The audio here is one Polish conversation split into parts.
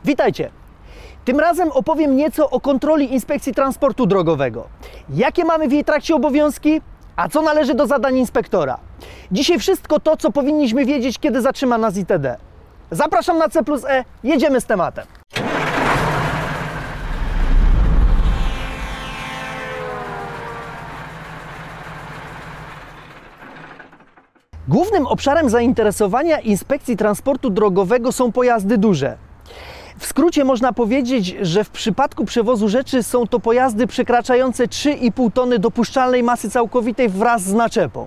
Witajcie! Tym razem opowiem nieco o kontroli Inspekcji Transportu Drogowego. Jakie mamy w jej trakcie obowiązki, a co należy do zadań inspektora. Dzisiaj wszystko to, co powinniśmy wiedzieć, kiedy zatrzyma nas ITD. Zapraszam na C+E, jedziemy z tematem. Głównym obszarem zainteresowania Inspekcji Transportu Drogowego są pojazdy duże. W skrócie można powiedzieć, że w przypadku przewozu rzeczy są to pojazdy przekraczające 3,5 tony dopuszczalnej masy całkowitej wraz z naczepą.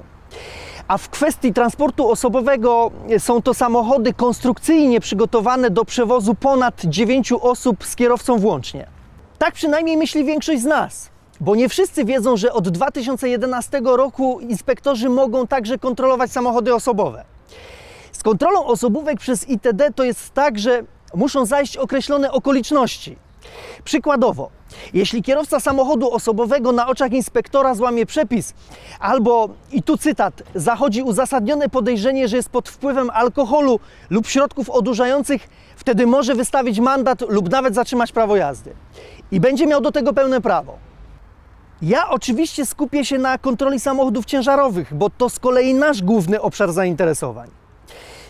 A w kwestii transportu osobowego są to samochody konstrukcyjnie przygotowane do przewozu ponad 9 osób z kierowcą włącznie. Tak przynajmniej myśli większość z nas, bo nie wszyscy wiedzą, że od 2011 roku inspektorzy mogą także kontrolować samochody osobowe. Z kontrolą osobówek przez ITD to jest tak, że muszą zajść określone okoliczności. Przykładowo, jeśli kierowca samochodu osobowego na oczach inspektora złamie przepis albo, i tu cytat, zachodzi uzasadnione podejrzenie, że jest pod wpływem alkoholu lub środków odurzających, wtedy może wystawić mandat lub nawet zatrzymać prawo jazdy. I będzie miał do tego pełne prawo. Ja oczywiście skupię się na kontroli samochodów ciężarowych, bo to z kolei nasz główny obszar zainteresowań.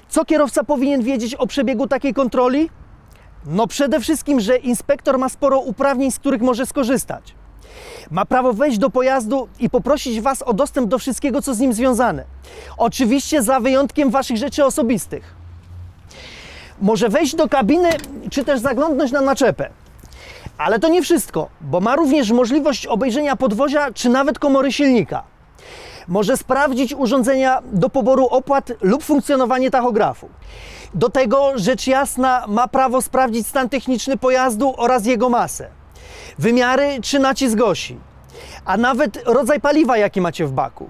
Co kierowca powinien wiedzieć o przebiegu takiej kontroli? No przede wszystkim, że inspektor ma sporo uprawnień, z których może skorzystać. Ma prawo wejść do pojazdu i poprosić Was o dostęp do wszystkiego, co z nim związane. Oczywiście za wyjątkiem Waszych rzeczy osobistych. Może wejść do kabiny, czy też zaglądnąć na naczepę. Ale to nie wszystko, bo ma również możliwość obejrzenia podwozia, czy nawet komory silnika. Może sprawdzić urządzenia do poboru opłat lub funkcjonowanie tachografu. Do tego, rzecz jasna, ma prawo sprawdzić stan techniczny pojazdu oraz jego masę, wymiary czy nacisk osi, a nawet rodzaj paliwa, jaki macie w baku.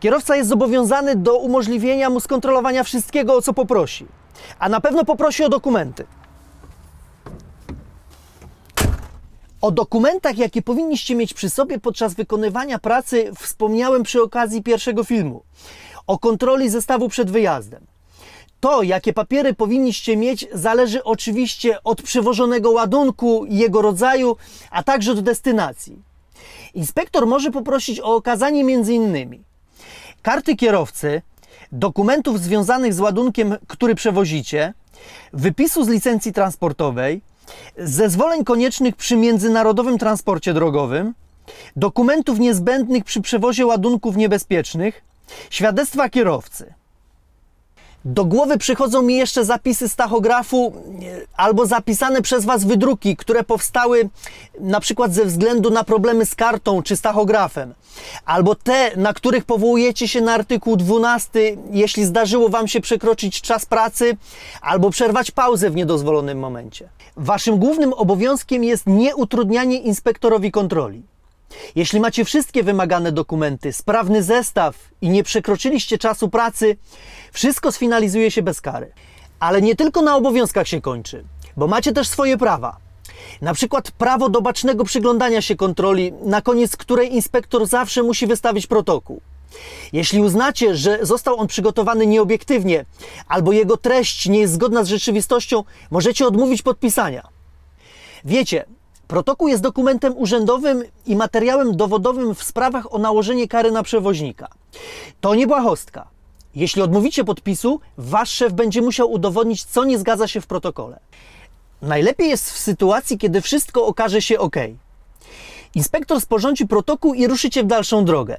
Kierowca jest zobowiązany do umożliwienia mu skontrolowania wszystkiego, o co poprosi, a na pewno poprosi o dokumenty. O dokumentach, jakie powinniście mieć przy sobie podczas wykonywania pracy, wspomniałem przy okazji pierwszego filmu. O kontroli zestawu przed wyjazdem. To, jakie papiery powinniście mieć, zależy oczywiście od przewożonego ładunku, jego rodzaju, a także od destynacji. Inspektor może poprosić o okazanie m.in. karty kierowcy, dokumentów związanych z ładunkiem, który przewozicie, wypisu z licencji transportowej, zezwoleń koniecznych przy międzynarodowym transporcie drogowym, dokumentów niezbędnych przy przewozie ładunków niebezpiecznych, świadectwa kierowcy. Do głowy przychodzą mi jeszcze zapisy z tachografu albo zapisane przez Was wydruki, które powstały na przykład ze względu na problemy z kartą czy z tachografem. Albo te, na których powołujecie się na artykuł 12, jeśli zdarzyło Wam się przekroczyć czas pracy albo przerwać pauzę w niedozwolonym momencie. Waszym głównym obowiązkiem jest nieutrudnianie inspektorowi kontroli. Jeśli macie wszystkie wymagane dokumenty, sprawny zestaw i nie przekroczyliście czasu pracy, wszystko sfinalizuje się bez kary. Ale nie tylko na obowiązkach się kończy, bo macie też swoje prawa. Na przykład prawo do bacznego przyglądania się kontroli, na koniec której inspektor zawsze musi wystawić protokół. Jeśli uznacie, że został on przygotowany nieobiektywnie albo jego treść nie jest zgodna z rzeczywistością, możecie odmówić podpisania. Wiecie, protokół jest dokumentem urzędowym i materiałem dowodowym w sprawach o nałożenie kary na przewoźnika. To nie błahostka. Jeśli odmówicie podpisu, wasz szef będzie musiał udowodnić, co nie zgadza się w protokole. Najlepiej jest w sytuacji, kiedy wszystko okaże się ok. Inspektor sporządzi protokół i ruszycie w dalszą drogę.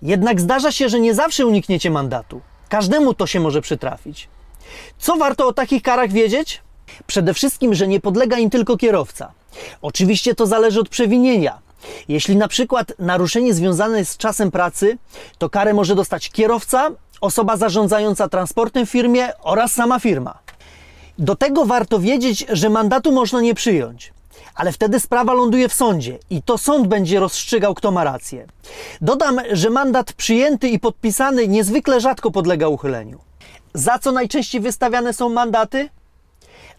Jednak zdarza się, że nie zawsze unikniecie mandatu. Każdemu to się może przytrafić. Co warto o takich karach wiedzieć? Przede wszystkim, że nie podlega im tylko kierowca. Oczywiście to zależy od przewinienia. Jeśli na przykład naruszenie związane jest z czasem pracy, to karę może dostać kierowca, osoba zarządzająca transportem w firmie oraz sama firma. Do tego warto wiedzieć, że mandatu można nie przyjąć, ale wtedy sprawa ląduje w sądzie i to sąd będzie rozstrzygał, kto ma rację. Dodam, że mandat przyjęty i podpisany niezwykle rzadko podlega uchyleniu. Za co najczęściej wystawiane są mandaty?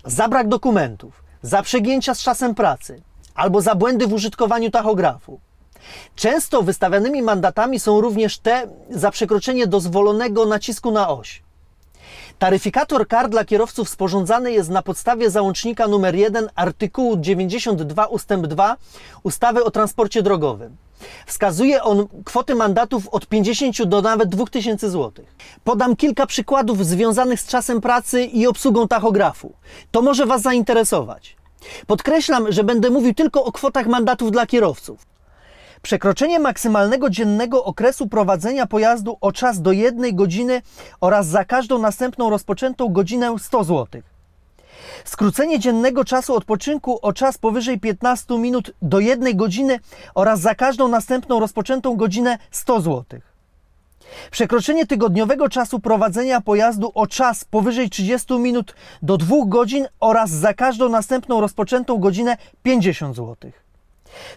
Za brak dokumentów, za przegięcia z czasem pracy albo za błędy w użytkowaniu tachografu. Często wystawianymi mandatami są również te za przekroczenie dozwolonego nacisku na oś. Taryfikator kar dla kierowców sporządzany jest na podstawie załącznika nr 1 artykułu 92 ust. 2 ustawy o transporcie drogowym. Wskazuje on kwoty mandatów od 50 do nawet 2000 zł. Podam kilka przykładów związanych z czasem pracy i obsługą tachografu. To może Was zainteresować. Podkreślam, że będę mówił tylko o kwotach mandatów dla kierowców. Przekroczenie maksymalnego dziennego okresu prowadzenia pojazdu o czas do 1 godziny oraz za każdą następną rozpoczętą godzinę 100 zł. Skrócenie dziennego czasu odpoczynku o czas powyżej 15 minut do 1 godziny oraz za każdą następną rozpoczętą godzinę 100 zł. Przekroczenie tygodniowego czasu prowadzenia pojazdu o czas powyżej 30 minut do 2 godzin oraz za każdą następną rozpoczętą godzinę 50 zł.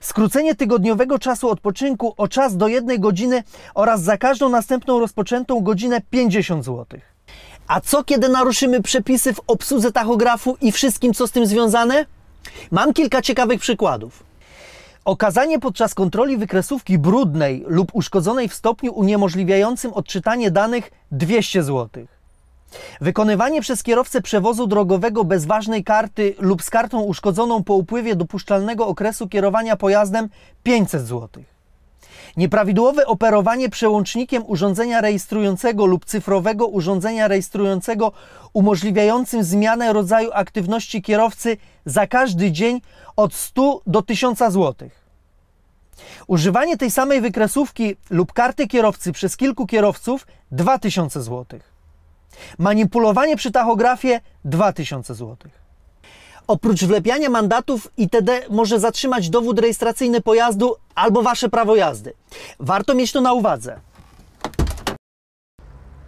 Skrócenie tygodniowego czasu odpoczynku o czas do 1 godziny oraz za każdą następną rozpoczętą godzinę 50 zł. A co kiedy naruszymy przepisy w obsłudze tachografu i wszystkim, co z tym związane? Mam kilka ciekawych przykładów. Okazanie podczas kontroli wykresówki brudnej lub uszkodzonej w stopniu uniemożliwiającym odczytanie danych 200 zł. Wykonywanie przez kierowcę przewozu drogowego bez ważnej karty lub z kartą uszkodzoną po upływie dopuszczalnego okresu kierowania pojazdem 500 zł. Nieprawidłowe operowanie przełącznikiem urządzenia rejestrującego lub cyfrowego urządzenia rejestrującego umożliwiającym zmianę rodzaju aktywności kierowcy za każdy dzień od 100 do 1000 zł. Używanie tej samej wykresówki lub karty kierowcy przez kilku kierowców 2000 zł. Manipulowanie przy tachografie 2000 zł. Oprócz wlepiania mandatów itd. może zatrzymać dowód rejestracyjny pojazdu albo Wasze prawo jazdy. Warto mieć to na uwadze.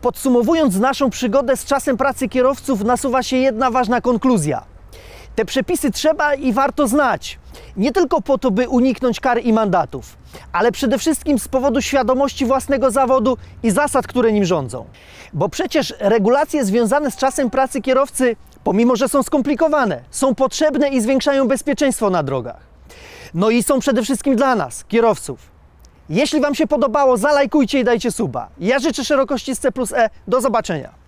Podsumowując naszą przygodę z czasem pracy kierowców, nasuwa się jedna ważna konkluzja. Te przepisy trzeba i warto znać. Nie tylko po to, by uniknąć kar i mandatów, ale przede wszystkim z powodu świadomości własnego zawodu i zasad, które nim rządzą. Bo przecież regulacje związane z czasem pracy kierowcy, pomimo że są skomplikowane, są potrzebne i zwiększają bezpieczeństwo na drogach. No i są przede wszystkim dla nas, kierowców. Jeśli Wam się podobało, zalajkujcie i dajcie suba. Ja życzę szerokości C+E. Do zobaczenia.